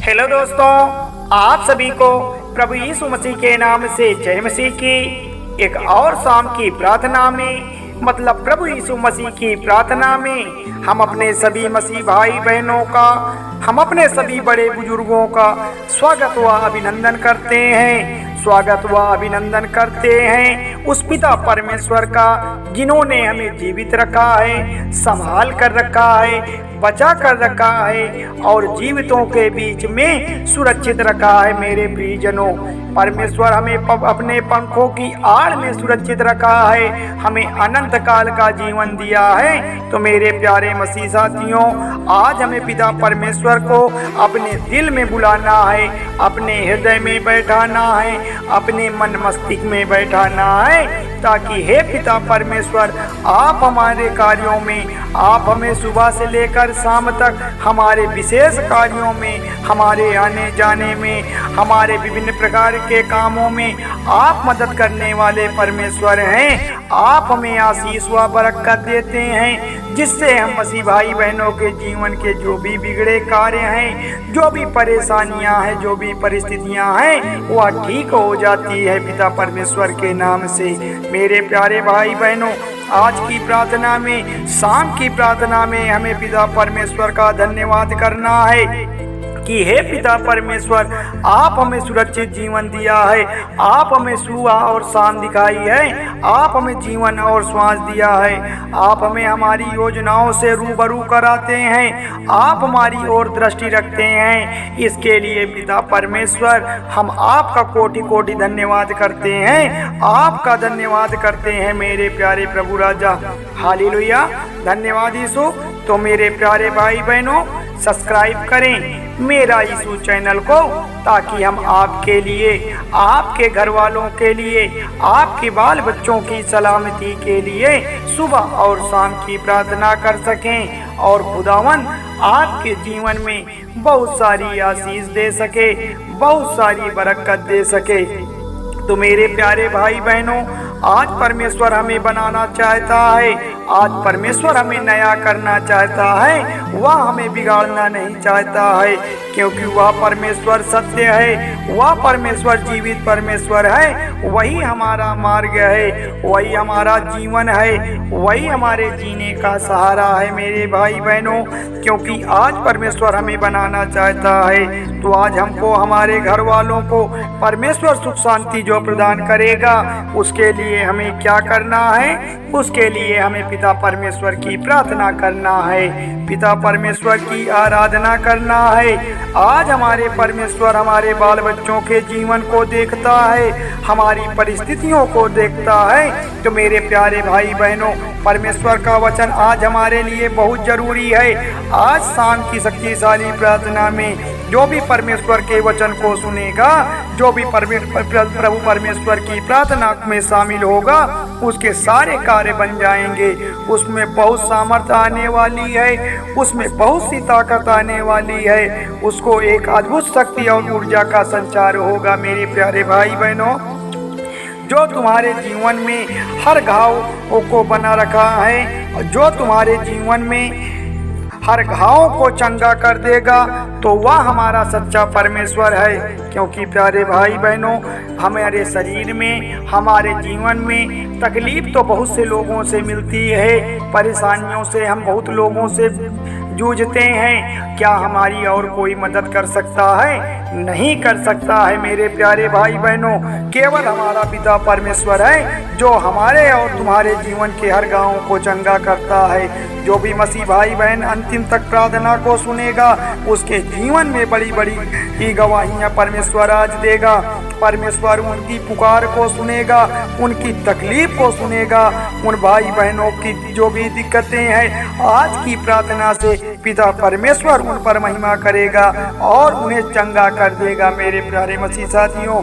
Hello दोस्तों, आप सभी को प्रभु यीशु मसीह के नाम से जय मसीह की एक और शाम की प्रार्थना में, मतलब प्रभु यीशु मसीह की प्रार्थना में हम अपने सभी मसीह भाई बहनों का, हम अपने सभी बड़े बुजुर्गों का स्वागत व अभिनंदन करते हैं। स्वागत व अभिनंदन करते हैं उस पिता परमेश्वर का जिन्होंने हमें जीवित रखा है, संभाल कर रखा है, बचा कर रखा है और जीवितों के बीच में सुरक्षित रखा है। मेरे प्रियजनों, परमेश्वर हमें अपने पंखों की आड़ में सुरक्षित रखा है, हमें अनंत काल का जीवन दिया है। तो मेरे प्यारे मसीह साथियों, आज हमें पिता परमेश्वर को अपने दिल में बुलाना है, अपने हृदय में बैठाना है, अपने मन मस्तिष्क में बैठाना है, ताकि हे पिता परमेश्वर, आप हमारे कार्यों में, आप हमें सुबह से लेकर शाम तक हमारे विशेष कार्यों में, हमारे आने जाने में, हमारे विभिन्न प्रकार के कामों में आप मदद करने वाले परमेश्वर हैं। आप हमें आशीष व बरकत देते हैं, जिससे हम मसीह भाई बहनों के जीवन के जो भी बिगड़े कार्य हैं, जो भी परेशानियां हैं, जो भी परिस्थितियां हैं, वह ठीक हो जाती है पिता परमेश्वर के नाम से। मेरे प्यारे भाई बहनों, आज की प्रार्थना में, शाम की प्रार्थना में हमें पिता परमेश्वर का धन्यवाद करना है कि हे पिता परमेश्वर, आप हमें सुरक्षित जीवन दिया है, आप हमें सुबह और शाम दिखाई है, आप हमें जीवन और श्वास दिया है, आप हमें हमारी योजनाओं से रूबरू कराते हैं, आप हमारी ओर दृष्टि रखते हैं। इसके लिए पिता परमेश्वर हम आपका कोटि कोटि धन्यवाद करते हैं, आपका धन्यवाद करते हैं मेरे प्यारे प्रभु राजा। हालेलुया, धन्यवाद यीशु। तो मेरे प्यारे भाई बहनों, सब्सक्राइब करें मेरा यीशु चैनल को, ताकि हम आपके लिए, आपके घर वालों के लिए, आपके बाल बच्चों की सलामती के लिए सुबह और शाम की प्रार्थना कर सकें और खुदावन आपके जीवन में बहुत सारी आशीष दे सके, बहुत सारी बरकत दे सके। तो मेरे प्यारे भाई बहनों, आज परमेश्वर हमें बनाना चाहता है, आज परमेश्वर हमें नया करना चाहता है, वह हमें बिगाड़ना नहीं चाहता है, क्योंकि वह परमेश्वर सत्य है, वह परमेश्वर जीवित परमेश्वर है, वही हमारा मार्ग है, वही हमारा जीवन है, वही हमारे जीने का सहारा है मेरे भाई बहनों। क्योंकि आज परमेश्वर हमें बनाना चाहता है, तो आज हमको, हमारे घर वालों को परमेश्वर सुख शांति जो प्रदान करेगा, उसके लिए हमें क्या करना है? उसके लिए हमें पिता परमेश्वर की प्रार्थना करना है, पिता परमेश्वर की आराधना करना है। आज हमारे परमेश्वर हमारे बाल बच्चों के जीवन को देखता है, हमारी परिस्थितियों को देखता है। तो मेरे प्यारे भाई बहनों, परमेश्वर का वचन आज हमारे लिए बहुत जरूरी है। आज शाम की शक्तिशाली प्रार्थना में जो भी परमेश्वर के वचन को सुनेगा, जो भी प्रभु परमेश्वर की प्रार्थना में शामिल होगा, उसके सारे कार्य बन जाएंगे। उसमें बहुत सामर्थ्य आने वाली है, उसमें बहुत सी ताकत आने वाली है, उसको एक अद्भुत शक्ति और ऊर्जा का संचार होगा। मेरे प्यारे भाई बहनों, जो तुम्हारे जीवन में हर घाव को बना रखा है, जो तुम्हारे जीवन में हर घाव को चंगा कर देगा, तो वह हमारा सच्चा परमेश्वर है। क्योंकि प्यारे भाई बहनों, हमारे शरीर में, हमारे जीवन में तकलीफ तो बहुत से लोगों से मिलती है, परेशानियों से हम बहुत लोगों से जूझते हैं। क्या हमारी और कोई मदद कर सकता है? नहीं कर सकता है मेरे प्यारे भाई बहनों। केवल हमारा पिता परमेश्वर है जो हमारे और तुम्हारे जीवन के हर गाँव को चंगा करता है। जो भी मसीह भाई बहन अंतिम तक प्रार्थना को सुनेगा, उसके जीवन में बड़ी बड़ी गवाहियाँ परमेश्वर आज देगा। परमेश्वर उनकी पुकार को सुनेगा, उनकी तकलीफ को सुनेगा, उन भाई बहनों की जो भी दिक्कतें हैं, आज की प्रार्थना से पिता परमेश्वर उन पर महिमा करेगा और उन्हें चंगा कर देगा मेरे प्यारे मसीह साथियों।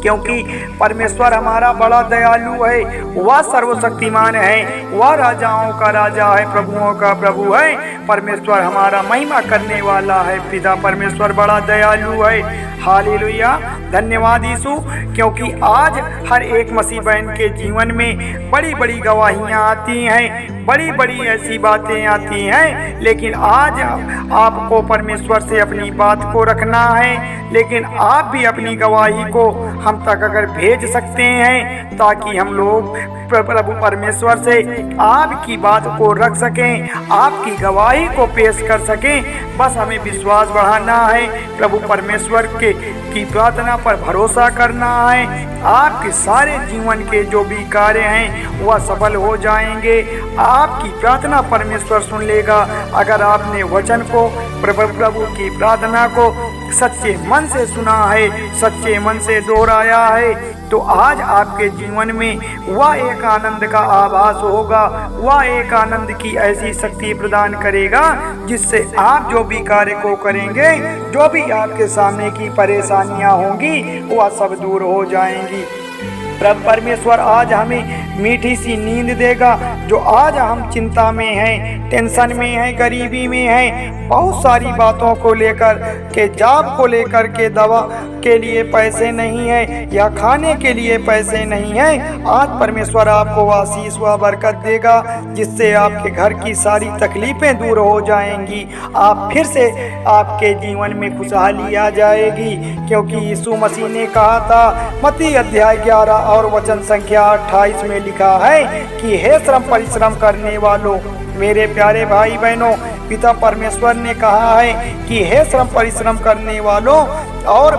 क्योंकि परमेश्वर हमारा बड़ा दयालु है, वह सर्वशक्तिमान है, वह राजाओं का राजा है, प्रभुओं का प्रभु है। परमेश्वर हमारा महिमा करने वाला है, पिता परमेश्वर बड़ा दयालु है। हालेलुया, धन्यवाद यीशु। क्योंकि आज हर एक मसीह बहन के जीवन में बड़ी बड़ी गवाहियाँ आती हैं, बड़ी बड़ी ऐसी बातें आती हैं, लेकिन आज आपको परमेश्वर से अपनी बात को रखना है। लेकिन आप भी अपनी गवाही को हम तक अगर भेज सकते हैं ताकि हम लोग प्रभु परमेश्वर से आपकी बात को रख सकें, आपकी गवाही को पेश कर सकें, बस हमें विश्वास बढ़ाना है, प्रभु परमेश्वर की प्रार्थना पर भरोसा करना है। आपके सारे जीवन के जो भी कार्य हैं वह सफल हो जाएंगे। आपकी प्रार्थना परमेश्वर सुन लेगा अगर आपने वचन को, प्रभु की प्रार्थना को सच्चे मन से सुना है, सच्चे मन से दोहराया है, तो आज आपके जीवन में वह एक आनंद का आभास होगा, वह एक आनंद की ऐसी शक्ति प्रदान करेगा जिससे आप जो भी कार्य को करेंगे, जो भी आपके सामने की परेशानियां होंगी वह सब दूर हो जाएंगी। प्रभु परमेश्वर आज हमें मीठी सी नींद देगा। जो आज हम चिंता में हैं, टेंशन में हैं, गरीबी में हैं, बहुत सारी बातों को लेकर के, जॉब को लेकर के, दवा के लिए पैसे नहीं है या खाने के लिए पैसे नहीं है, आज परमेश्वर आपको आशीष व बरकत देगा जिससे आपके घर की सारी तकलीफें दूर हो जाएंगी। आप फिर से आपके जीवन में खुशहाली आ जाएगी, क्योंकि यीशु मसीह ने कहा था, मत्ती अध्याय 11 और वचन संख्या 28 में लिखा है कि हे श्रम परिश्रम करने वालों, मेरे प्यारे भाई बहनों, पिता परमेश्वर ने कहा है कि हे श्रम परिश्रम करने वालों और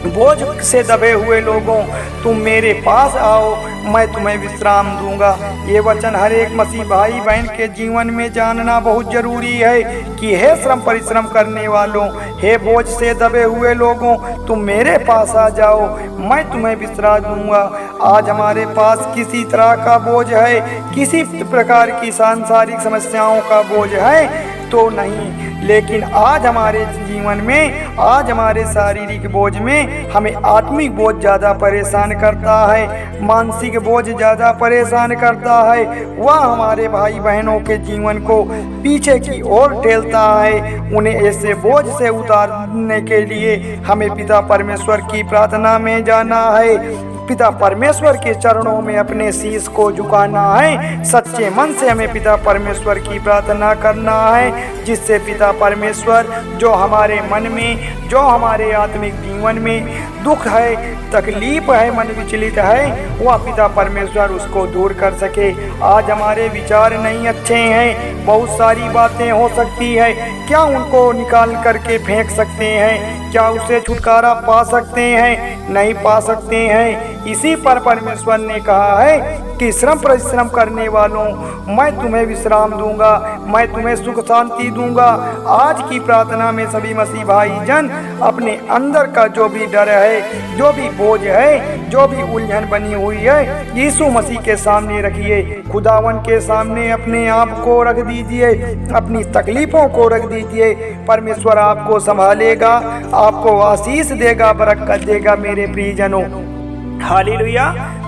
बोझ से दबे हुए लोगों, तुम मेरे पास आओ, मैं तुम्हें विश्राम दूंगा। ये वचन हर एक मसीह भाई बहन के जीवन में जानना बहुत जरूरी है कि हे श्रम परिश्रम करने वालों, हे बोझ से दबे हुए लोगों, तुम मेरे पास आ जाओ, मैं तुम्हें विश्राम दूंगा। आज हमारे पास किसी तरह का बोझ है, किसी प्रकार की सांसारिक समस्याओं का बोझ है तो नहीं, लेकिन आज हमारे जीवन में, आज हमारे शारीरिक बोझ में हमें आत्मिक बोझ ज़्यादा परेशान करता है, मानसिक बोझ ज़्यादा परेशान करता है। वह हमारे भाई बहनों के जीवन को पीछे की ओर ठेलता है। उन्हें ऐसे बोझ से उतारने के लिए हमें पिता परमेश्वर की प्रार्थना में जाना है, पिता परमेश्वर के चरणों में अपने शीश को झुकाना है। सच्चे मन से हमें पिता परमेश्वर की प्रार्थना करना है, जिससे पिता परमेश्वर जो हमारे मन में, जो हमारे आत्मिक जीवन में दुख है, तकलीफ है, मन विचलित है, वह पिता परमेश्वर उसको दूर कर सके। आज हमारे विचार नहीं अच्छे हैं, बहुत सारी बातें हो सकती है, क्या उनको निकाल करके फेंक सकते हैं? क्या उसे छुटकारा पा सकते हैं? नहीं पा सकते हैं। इसी पर परमेश्वर ने कहा है कि श्रम परिश्रम करने वालों, मैं तुम्हें विश्राम दूंगा, मैं तुम्हें सुख शांति दूंगा। आज की प्रार्थना में सभी मसीह भाई जन अपने अंदर का जो भी डर है, जो भी बोझ है, जो भी उलझन बनी हुई है, यीशु मसीह के सामने रखिए, खुदावन के सामने अपने आप को रख दीजिए, अपनी तकलीफों को रख दीजिए। परमेश्वर आपको संभालेगा, आपको आशीष देगा, बरकत देगा मेरे प्रियजनों। हालेलुया,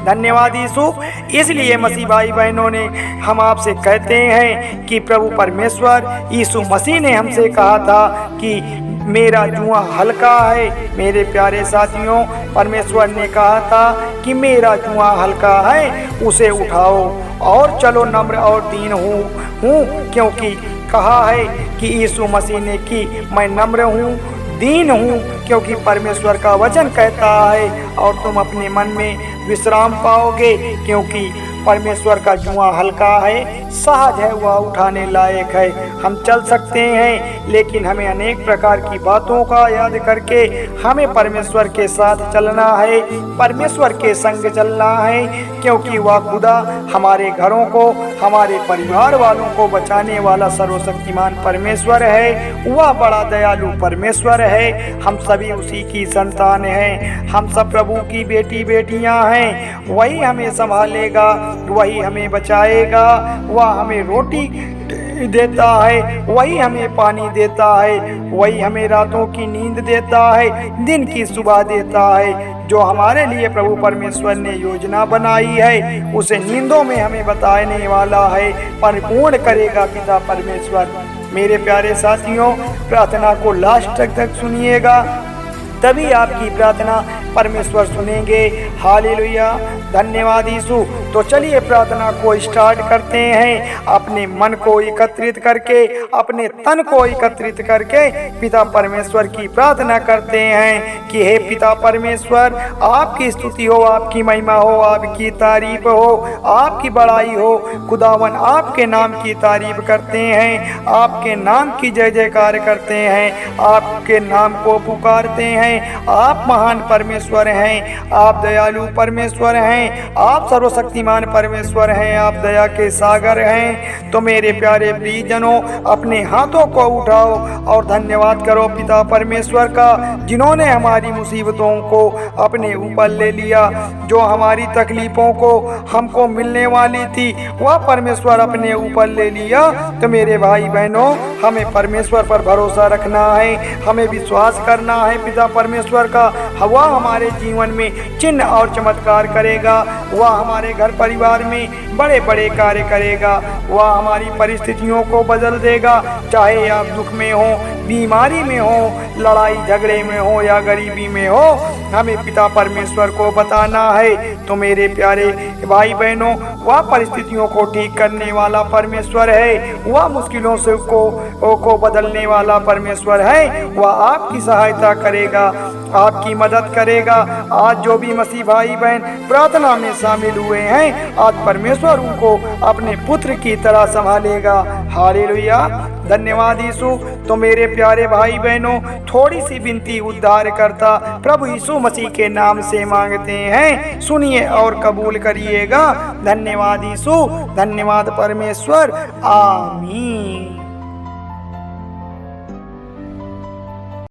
धन्यवाद यीशु। इसलिए मसीह भाई बहनों ने हम आपसे कहते हैं कि प्रभु परमेश्वर यीशु मसीह ने हमसे कहा था कि मेरा जुआ हल्का है। मेरे प्यारे साथियों, परमेश्वर ने कहा था कि मेरा जुआ हल्का है, उसे उठाओ और चलो नम्र और दीन हूँ, क्योंकि कहा है कि यीशु मसीह ने कि मैं नम्र हूँ, दीन हूँ, क्योंकि परमेश्वर का वचन कहता है और तुम अपने मन में विश्राम पाओगे, क्योंकि परमेश्वर का जुआ हल्का है, सहज है, वह उठाने लायक है। हम चल सकते हैं, लेकिन हमें अनेक प्रकार की बातों का याद करके हमें परमेश्वर के साथ चलना है, परमेश्वर के संग चलना है, क्योंकि वह खुदा हमारे घरों को, हमारे परिवार वालों को बचाने वाला सर्वशक्तिमान परमेश्वर है। वह बड़ा दयालु परमेश्वर है। हम सभी उसी की संतान हैं, हम सब प्रभु की बेटी बेटियां हैं। वही हमें संभालेगा, वही हमें बचाएगा, वह हमें रोटी देता है, वही हमें पानी देता है, वही हमें रातों की नींद देता है, दिन की सुबह देता है। जो हमारे लिए प्रभु परमेश्वर ने योजना बनाई है, उसे नींदों में हमें बताने वाला है, परिपूर्ण करेगा पिता परमेश्वर। मेरे प्यारे साथियों, प्रार्थना को लास्ट तक सुनिएगा, तभी आपकी प्रार्थना परमेश्वर सुनेंगे। हालेलुया, धन्यवाद यीशु। तो चलिए प्रार्थना को स्टार्ट करते हैं। अपने मन को एकत्रित करके, अपने तन को एकत्रित करके पिता परमेश्वर की प्रार्थना करते हैं कि हे पिता परमेश्वर, आपकी स्तुति हो, आपकी महिमा हो, आपकी तारीफ हो, आपकी बड़ाई हो। खुदावन आपके नाम की तारीफ करते हैं, आपके नाम की जय जयकार करते हैं, आपके नाम को पुकारते हैं। आप महान परमेश्वर हैं, आप दयालु परमेश्वर हैं, आप सर्वशक्तिमान परमेश्वर हैं, आप दया के सागर हैं। तो मेरे प्यारे प्रियजनों, अपने हाथों को उठाओ और धन्यवाद करो पिता परमेश्वर का, जिन्होंने हमारी मुसीबतों को अपने ऊपर ले लिया। जो हमारी तकलीफों को हमको मिलने वाली थी वह परमेश्वर अपने ऊपर ले लिया। तो मेरे भाई बहनों, हमें परमेश्वर पर भरोसा रखना है, हमें विश्वास करना है पिता परमेश्वर का। वह हमारे जीवन में चिन्ह और चमत्कार करेगा, वह हमारे घर परिवार में बड़े बड़े कार्य करेगा, वह हमारी परिस्थितियों को बदल देगा। चाहे आप दुख में हो, बीमारी में हो, लड़ाई झगड़े में हो या गरीबी में हो, हमें पिता परमेश्वर को बताना है। तो मेरे प्यारे भाई बहनों, वह परिस्थितियों को ठीक करने वाला परमेश्वर है, वह मुश्किलों से को बदलने वाला परमेश्वर है। वह आपकी सहायता करेगा, आपकी मदद करेगा। आज जो भी मसीह भाई बहन प्रार्थना में शामिल हुए हैं, आज परमेश्वर उनको अपने पुत्र की तरह संभालेगा। हालेलुया, धन्यवाद यीशु। तो मेरे प्यारे भाई बहनों, थोड़ी सी विनती उद्धार करता प्रभु यीशु मसीह के नाम से मांगते हैं, सुनिए और कबूल करिएगा। धन्यवाद यीशु, धन्यवाद परमेश्वर, आमीन।